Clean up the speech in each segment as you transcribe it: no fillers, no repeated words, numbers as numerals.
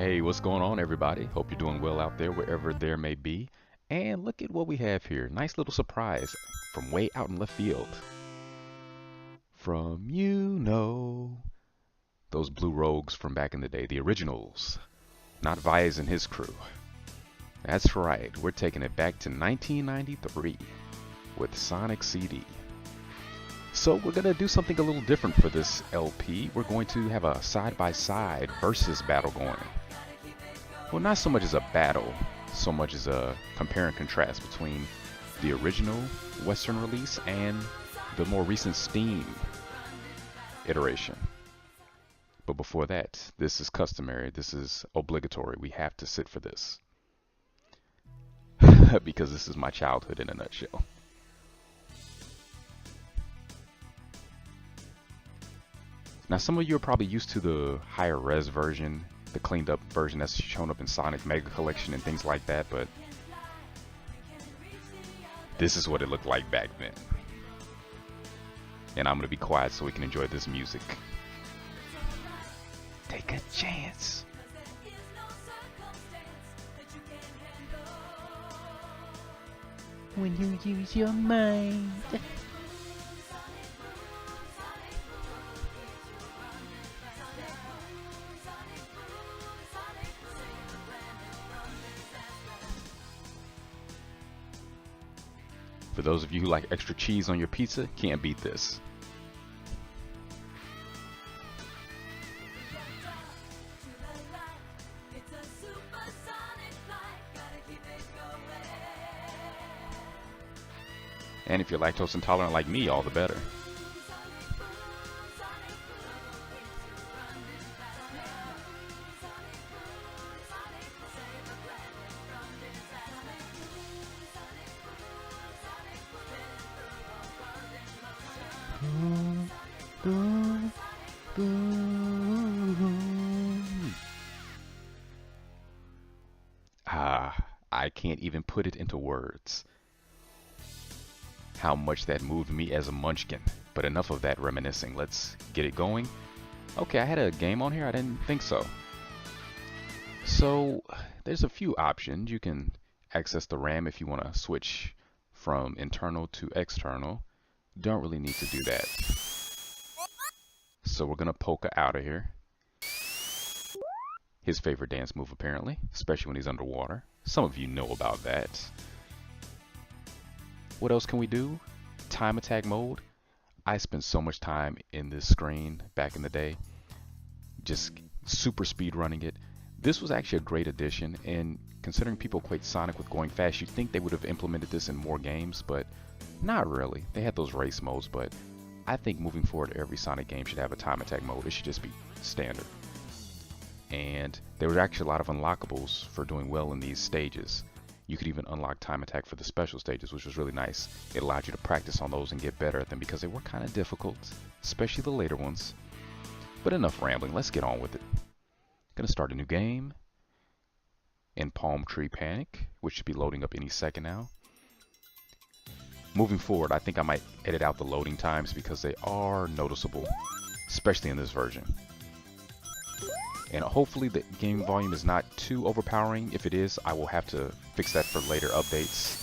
Hey, what's going on, everybody? Hope you're doing well out there, wherever there may be. And look at what we have here. Nice little surprise from way out in left field. From, those Blue Rogues from back in the day, the originals. Not Vyas and his crew. That's right, we're taking it back to 1993 with Sonic CD. So we're going to do something a little different for this LP. We're going to have a side-by-side versus battle going. Well, not so much as a battle, so much as a compare and contrast between the original Western release and the more recent Steam iteration. But before that, this is customary, this is obligatory. We have to sit for this. Because this is my childhood in a nutshell. Now, some of you are probably used to the higher res version, the cleaned up version that's shown up in Sonic Mega Collection and things like that, but this is what it looked like back then. And I'm going to be quiet so we can enjoy this music. Take a chance. When you use your mind. For those of you who like extra cheese on your pizza, can't beat this. And if you're lactose intolerant like me, all the better. I can't even put it into words how much that moved me as a munchkin. But enough of that reminiscing. Let's get it going. Okay, I had a game on here? I didn't think so. So there's a few options. You can access the RAM if you want to switch from internal to external. Don't really need to do that. So we're gonna Polka out of here. His favorite dance move, apparently, especially when he's underwater. Some of you know about that. What else can we do? Time attack mode. I spent so much time in this screen back in the day, just super speed running it. This was actually a great addition, and considering people equate Sonic with going fast, you'd think they would have implemented this in more games, but not really. They had those race modes, but I think moving forward, every Sonic game should have a time attack mode. It should just be standard. And there was actually a lot of unlockables for doing well in these stages. You could even unlock time attack for the special stages, which was really nice. It allowed you to practice on those and get better at them because they were kind of difficult, especially the later ones. But enough rambling, let's get on with it. Gonna start a new game in Palmtree Panic, which should be loading up any second now. Moving forward, I think I might edit out the loading times because they are noticeable, especially in this version. And hopefully the game volume is not too overpowering. If it is, I will have to fix that for later updates.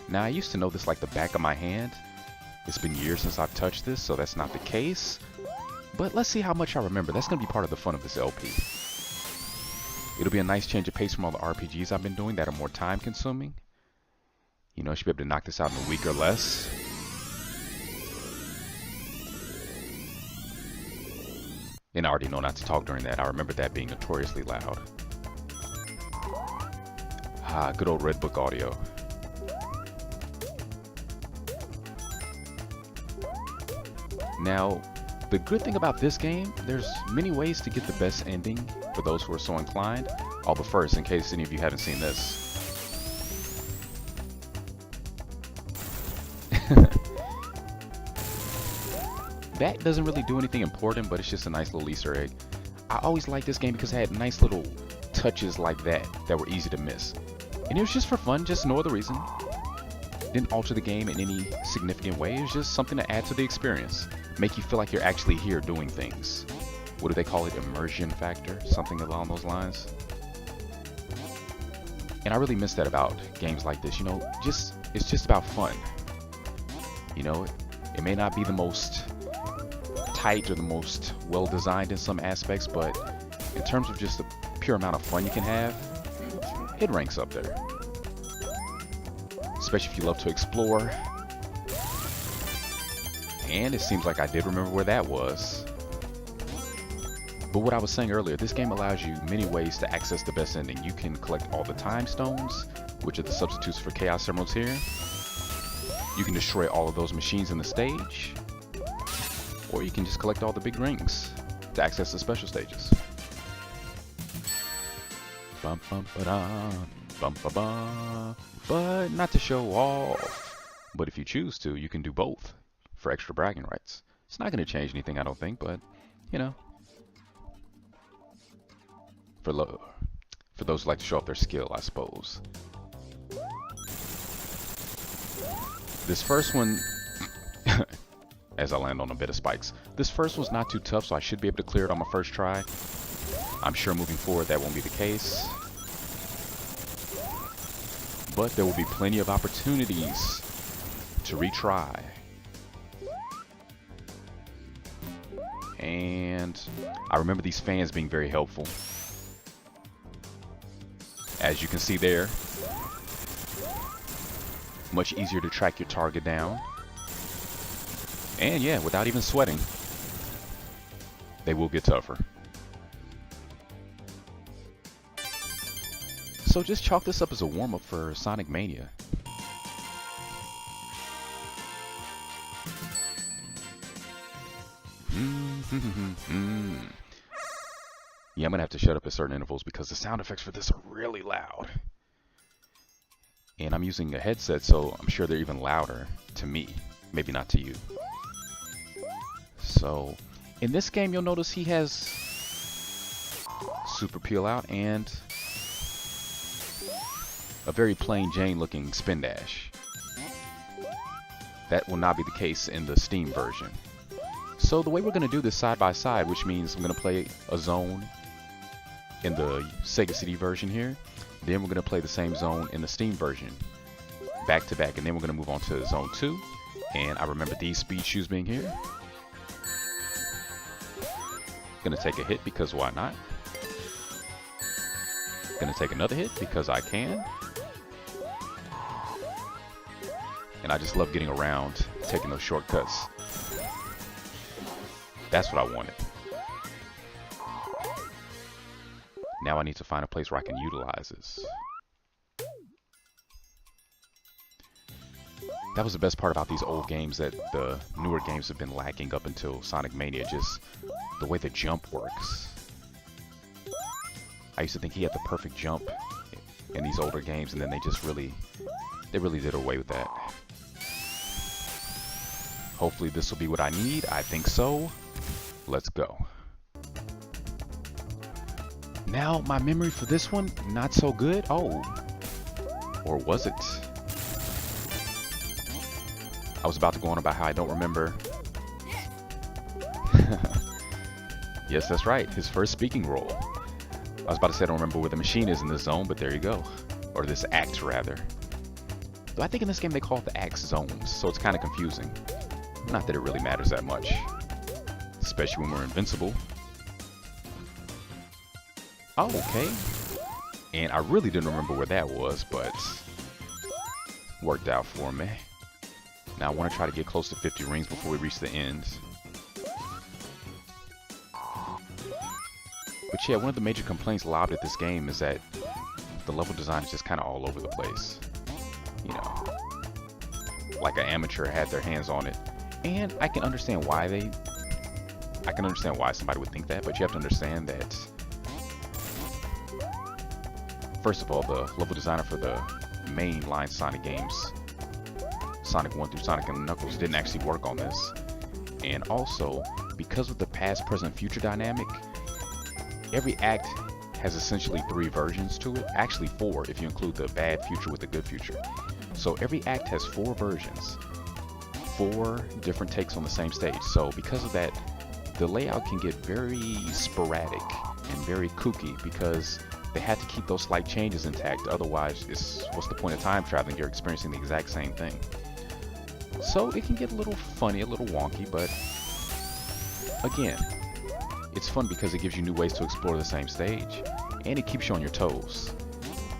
Now, I used to know this like the back of my hand. It's been years since I've touched this, so that's not the case. But let's see how much I remember. That's going to be part of the fun of this LP. It'll be a nice change of pace from all the RPGs I've been doing that are more time consuming. You know, I should be able to knock this out in a week or less. And I already know not to talk during that. I remember that being notoriously loud. Ah, good old Red Book audio. Now, the good thing about this game, there's many ways to get the best ending for those who are so inclined. But first, in case any of you haven't seen this. That doesn't really do anything important, but it's just a nice little Easter egg. I always liked this game because it had nice little touches like that that were easy to miss. And it was just for fun, just no other reason. Didn't alter the game in any significant way. It was just something to add to the experience. Make you feel like you're actually here doing things. What do they call it? Immersion factor? Something along those lines. And I really miss that about games like this. You know, it's just about fun. You know, it may not be the most tight or the most well designed in some aspects, but in terms of just the pure amount of fun you can have, it ranks up there. Especially if you love to explore. And it seems like I did remember where that was. But what I was saying earlier, this game allows you many ways to access the best ending. You can collect all the time stones, which are the substitutes for chaos emeralds here. You can destroy all of those machines in the stage. Or you can just collect all the big rings to access the special stages. Bum bum ba-da, bum ba ba. But not to show off. But if you choose to, you can do both for extra bragging rights. It's not going to change anything, I don't think, but you know, for those who like to show off their skill, I suppose. This first one, as I land on a bit of spikes, this first one's not too tough, so I should be able to clear it on my first try. I'm sure moving forward that won't be the case. But there will be plenty of opportunities to retry. And I remember these fans being very helpful. As you can see there, much easier to track your target down. And yeah, without even sweating, they will get tougher. So just chalk this up as a warm-up for Sonic Mania. Yeah, I'm gonna have to shut up at certain intervals because the sound effects for this are really loud. And I'm using a headset, so I'm sure they're even louder to me. Maybe not to you. So, in this game, you'll notice he has super peel out and a very plain Jane looking spin dash. That will not be the case in the Steam version. So the way we're going to do this side by side, which means I'm going to play a zone in the Sega CD version here, then we're going to play the same zone in the Steam version, back to back, and then we're going to move on to zone 2. And I remember these speed shoes being here. Gonna take a hit because why not? Gonna take another hit because I can. And I just love getting around, taking those shortcuts. That's what I wanted. Now I need to find a place where I can utilize this. That was the best part about these old games that the newer games have been lacking up until Sonic Mania, just the way the jump works. I used to think he had the perfect jump in these older games, and then they really did away with that. Hopefully this will be what I need. I think so. Let's go. Now, my memory for this one, not so good. Oh. Or was it? I was about to go on about how I don't remember. Yes, that's right. His first speaking role. I was about to say I don't remember where the machine is in this zone, but there you go. Or this act, rather. Though I think in this game they call it the act zones, so it's kind of confusing. Not that it really matters that much. Especially when we're invincible. Oh, okay. And I really didn't remember where that was, but worked out for me. Now I want to try to get close to 50 rings before we reach the end. But yeah, one of the major complaints lobbed at this game is that the level design is just kind of all over the place. You know, like an amateur had their hands on it. And I can understand why somebody would think that, but you have to understand that, first of all, the level designer for the mainline Sonic games, Sonic 1 through Sonic and Knuckles, didn't actually work on this. And also, because of the past, present, future dynamic, every act has essentially 3 versions to it. Actually 4 if you include the bad future with the good future. So every act has 4 versions, 4 different takes on the same stage. So because of that, the layout can get very sporadic and very kooky because they had to keep those slight changes intact. Otherwise, what's the point of time traveling? You're experiencing the exact same thing. So it can get a little funny, a little wonky, but again, it's fun because it gives you new ways to explore the same stage, and it keeps you on your toes.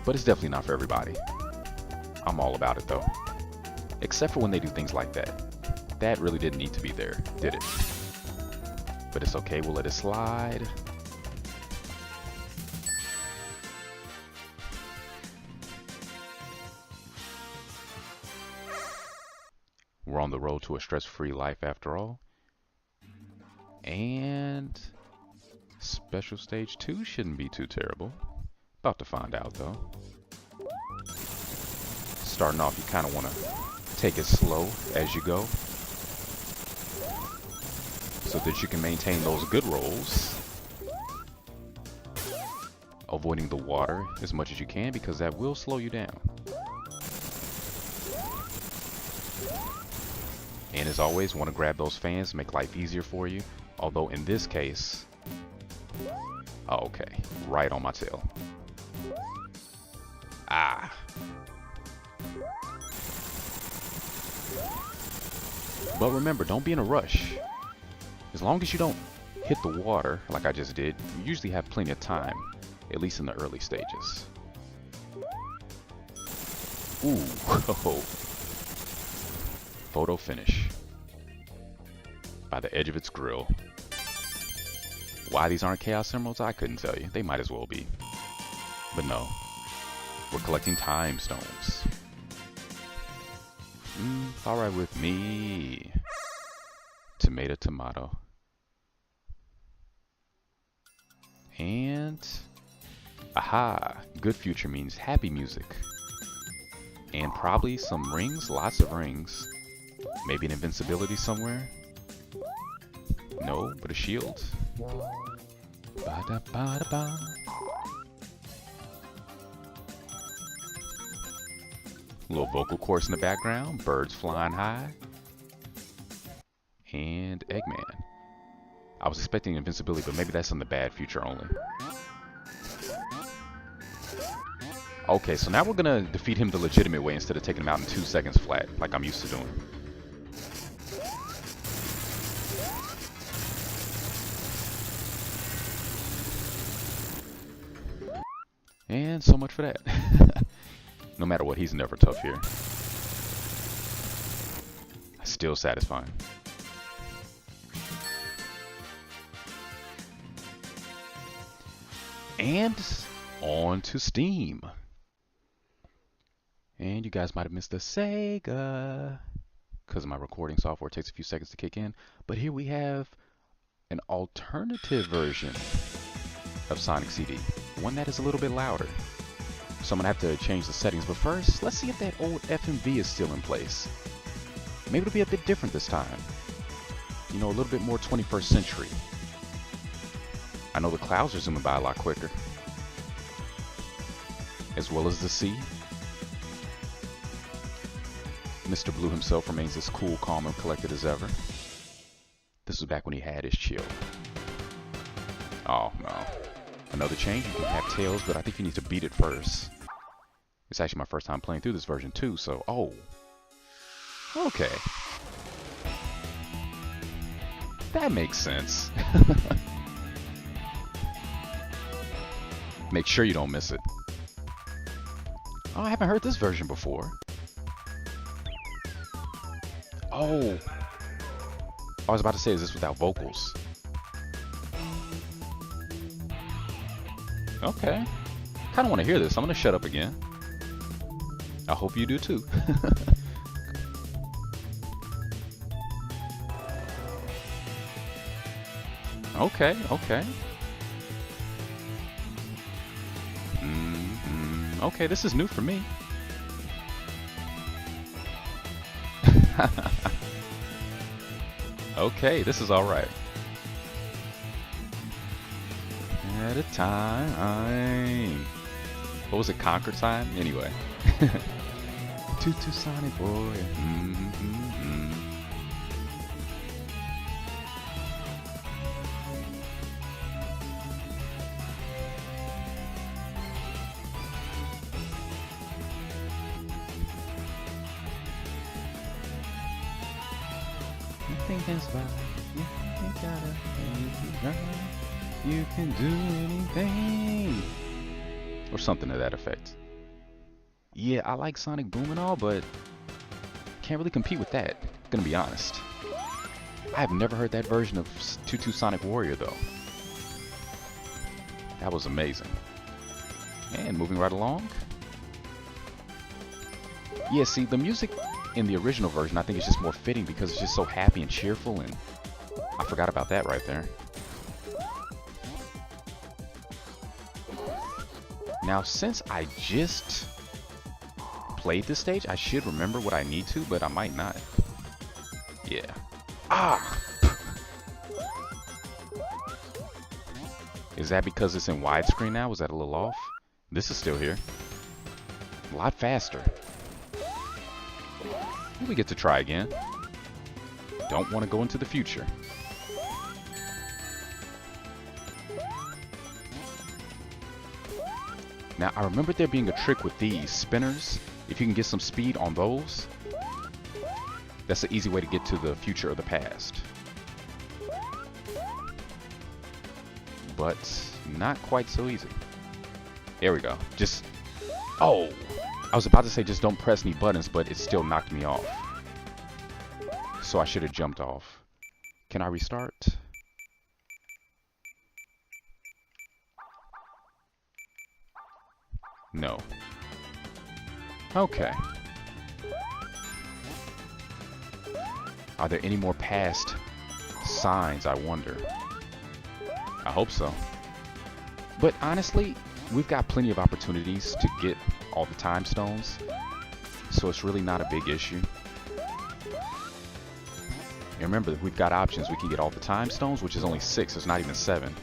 But it's definitely not for everybody. I'm all about it though. Except for when they do things like that. That really didn't need to be there, did it? But it's okay, we'll let it slide. We're on the road to a stress-free life after all. And special stage 2 shouldn't be too terrible. About to find out though. Starting off, you kind of want to take it slow as you go, so that you can maintain those good rolls. Avoiding the water as much as you can because that will slow you down. And as always, want to grab those fans, make life easier for you. Although in this case, oh, okay, right on my tail. Ah. But remember, don't be in a rush. As long as you don't hit the water like I just did, you usually have plenty of time, at least in the early stages. Ooh, photo finish by the edge of its grill. Why these aren't Chaos Emeralds, I couldn't tell you. They might as well be. But no, we're collecting time stones. Alright with me. Tomato, tomato. And aha, good future means happy music. And probably some rings, lots of rings. Maybe an invincibility somewhere. No, but a shield. Ba-da-ba-da-ba. Little vocal chorus in the background, birds flying high. And Eggman. I was expecting invincibility, but maybe that's in the bad future only. Okay, so now we're gonna defeat him the legitimate way instead of taking him out in 2 seconds flat, like I'm used to doing. And so much for that. No matter what, he's never tough here. Still satisfying. And on to Steam. And you guys might have missed the Sega because my recording software takes a few seconds to kick in. But here we have an alternative version of Sonic CD. One that is a little bit louder. So I'm going to have to change the settings. But first, let's see if that old FMV is still in place. Maybe it'll be a bit different this time. You know, a little bit more 21st century. I know the clouds are zooming by a lot quicker. As well as the sea. Mr. Blue himself remains as cool, calm, and collected as ever. This was back when he had his chill. Oh, no. Another change, you can have tails, but I think you need to beat it first. It's actually my first time playing through this version too, so, oh. Okay. That makes sense. Make sure you don't miss it. Oh, I haven't heard this version before. Oh. I was about to say, is this without vocals? Okay. Kind of want to hear this. I'm going to shut up again. I hope you do too. Okay, okay. Okay, this is new for me. Okay, this is alright. At a time. What was it? Conquer time? Anyway. Toot Sonic Warrior. Nothing can survive. You gotta, you can do anything. Or something to that effect. Yeah, I like Sonic Boom and all, but can't really compete with that, gonna be honest. I've never heard that version of Toot Sonic Warrior though. That was amazing. And moving right along. Yeah, see, the music in the original version I think is just more fitting because it's just so happy and cheerful, and I forgot about that right there. Now, since I just played this stage, I should remember what I need to, but I might not. Yeah. Ah! Is that because it's in widescreen now? Was that a little off? This is still here. A lot faster. We get to try again. Don't want to go into the future. Now, I remember there being a trick with these spinners. If you can get some speed on those, that's an easy way to get to the future or the past. But not quite so easy. There we go. Just... Oh! I was about to say just don't press any buttons, but it still knocked me off. So I should have jumped off. Can I restart? No. Okay. Are there any more past signs, I wonder? I hope so. But honestly, we've got plenty of opportunities to get all the time stones, so it's really not a big issue. And remember, we've got options. We can get all the time stones, which is only 6, it's not even 7.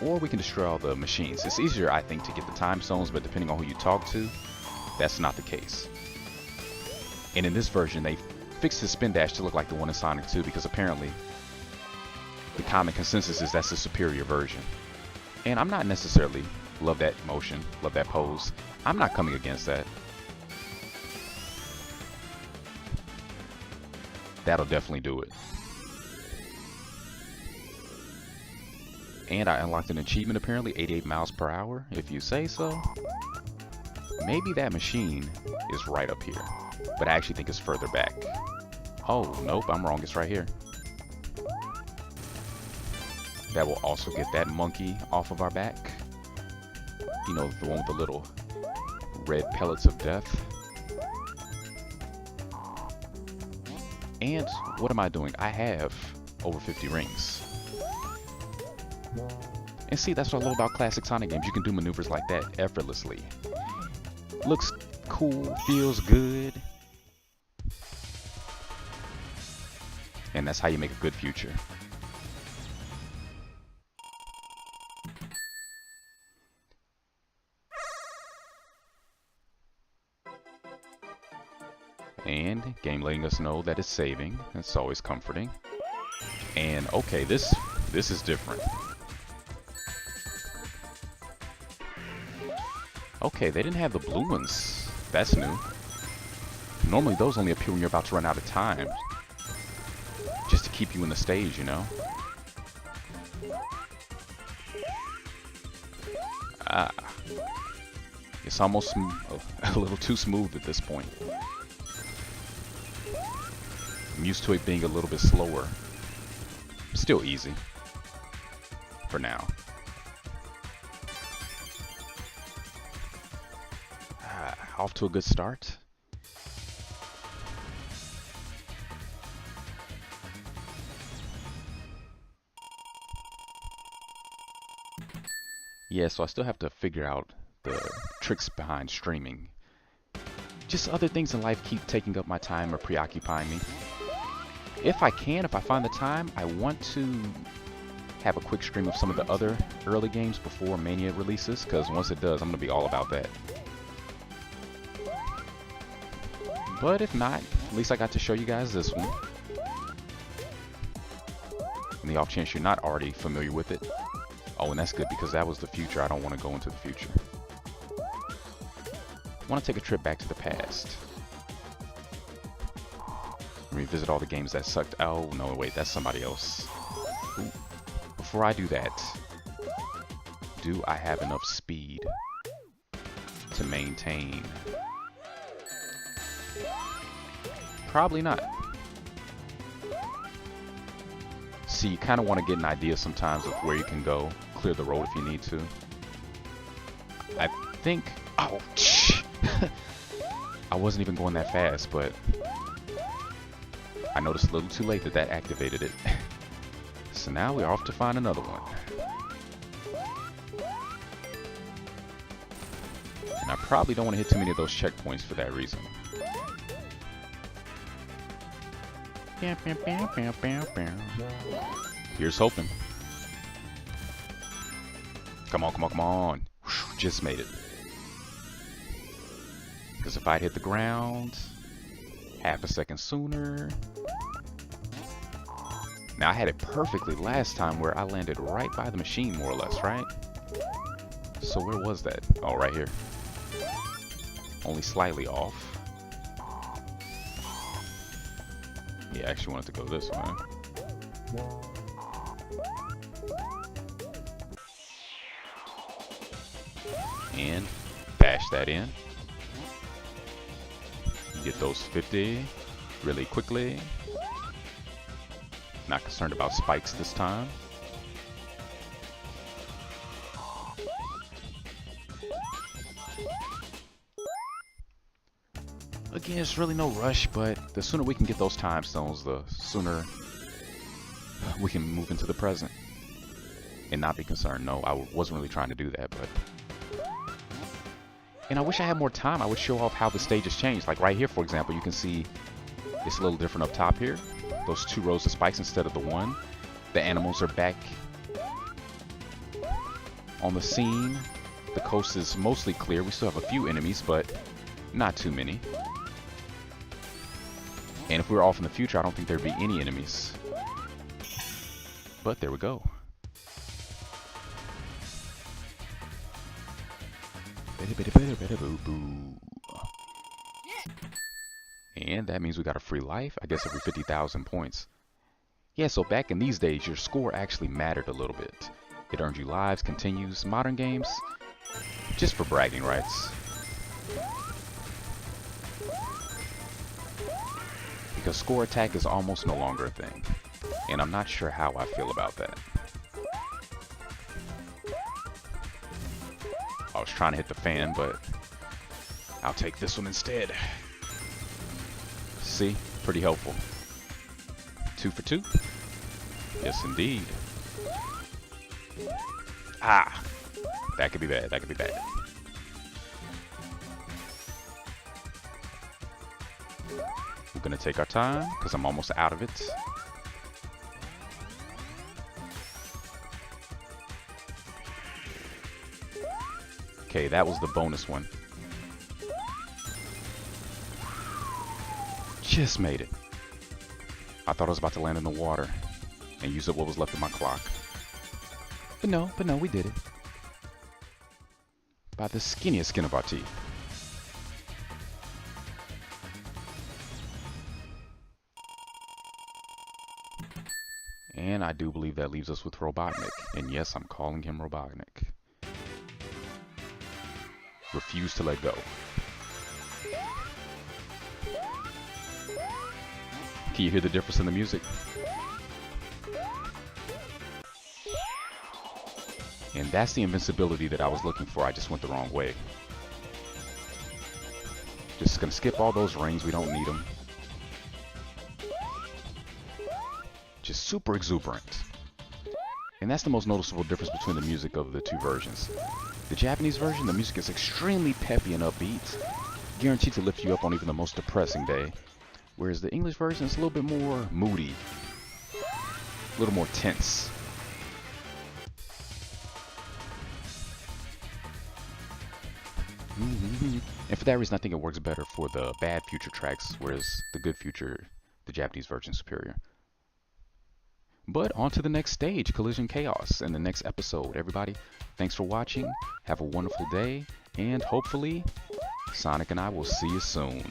Or we can destroy all the machines. It's easier, I think, to get the time stones, but depending on who you talk to, that's not the case. And in this version, they fixed the spin dash to look like the one in Sonic 2, because apparently the common consensus is that's the superior version. And I'm not necessarily love that motion, love that pose. I'm not coming against that. That'll definitely do it. And I unlocked an achievement apparently, 88 miles per hour, if you say so. Maybe that machine is right up here, but I actually think it's further back. Oh, nope, I'm wrong, it's right here. That will also get that monkey off of our back. You know, the one with the little red pellets of death. And what am I doing? I have over 50 rings. And see, that's what I love about classic Sonic games. You can do maneuvers like that effortlessly. Looks cool, feels good. And that's how you make a good future. And game letting us know that it's saving. That's always comforting. And okay, this is different. Okay, they didn't have the blue ones. That's new. Normally those only appear when you're about to run out of time. Just to keep you in the stage, you know? Ah. It's almost a little too smooth at this point. I'm used to it being a little bit slower. Still easy. For now. Off to a good start. Yeah, so I still have to figure out the tricks behind streaming. Just other things in life keep taking up my time or preoccupying me. If I find the time, I want to have a quick stream of some of the other early games before Mania releases, because once it does, I'm going to be all about that. But if not, at least I got to show you guys this one. In the off chance you're not already familiar with it. Oh, and that's good because that was the future. I don't want to go into the future. I want to take a trip back to the past. Revisit all the games that sucked. Oh, no, wait, that's somebody else. Ooh. Before I do that, do I have enough speed to maintain? Probably not. See, you kind of want to get an idea sometimes of where you can go. Clear the road if you need to. I think... Oh, I wasn't even going that fast, but I noticed a little too late that that activated it. So now we're off to find another one. And I probably don't want to hit too many of those checkpoints for that reason. Here's hoping. Come on, come on, come on. Whew, just made it. Because if I'd hit the ground half a second sooner... Now, I had it perfectly last time where I landed right by the machine, more or less, right? So where was that? Oh, right here. Only slightly off. Yeah, I actually wanted to go this way. And bash that in. Get those 50 really quickly. Not concerned about spikes this time. Again, it's really no rush, but the sooner we can get those time stones, the sooner we can move into the present and not be concerned. No, I wasn't really trying to do that, but... And I wish I had more time. I would show off how the stages changed. Like right here, for example, you can see it's a little different up top here. Those 2 rows of spikes instead of the 1. The animals are back on the scene. The coast is mostly clear. We still have a few enemies, but not too many. And if we were off in the future, I don't think there'd be any enemies. But there we go. And that means we got a free life, I guess every 50,000 points. Yeah, so back in these days, your score actually mattered a little bit. It earned you lives, continues, modern games, just for bragging rights. Because score attack is almost no longer a thing. And I'm not sure how I feel about that. I was trying to hit the fan, but I'll take this one instead. See? Pretty helpful. 2 for 2? Yes, indeed. Ah! That could be bad. That could be bad. We're gonna take our time, because I'm almost out of it. Okay, that was the bonus one. Just made it. I thought I was about to land in the water and use up what was left of my clock. But no, we did it. By the skinniest skin of our teeth. And I do believe that leaves us with Robotnik. And yes, I'm calling him Robotnik. Refuse to let go. Can you hear the difference in the music? And that's the invincibility that I was looking for. I just went the wrong way. Just gonna skip all those rings. We don't need them. Just super exuberant. And that's the most noticeable difference between the music of the 2 versions. The Japanese version, the music is extremely peppy and upbeat, guaranteed to lift you up on even the most depressing day. Whereas the English version is a little bit more moody, a little more tense. And for that reason, I think it works better for the bad future tracks, whereas the good future, the Japanese version is superior. But on to the next stage, Collision Chaos, in the next episode. Everybody, thanks for watching. Have a wonderful day, and hopefully, Sonic and I will see you soon.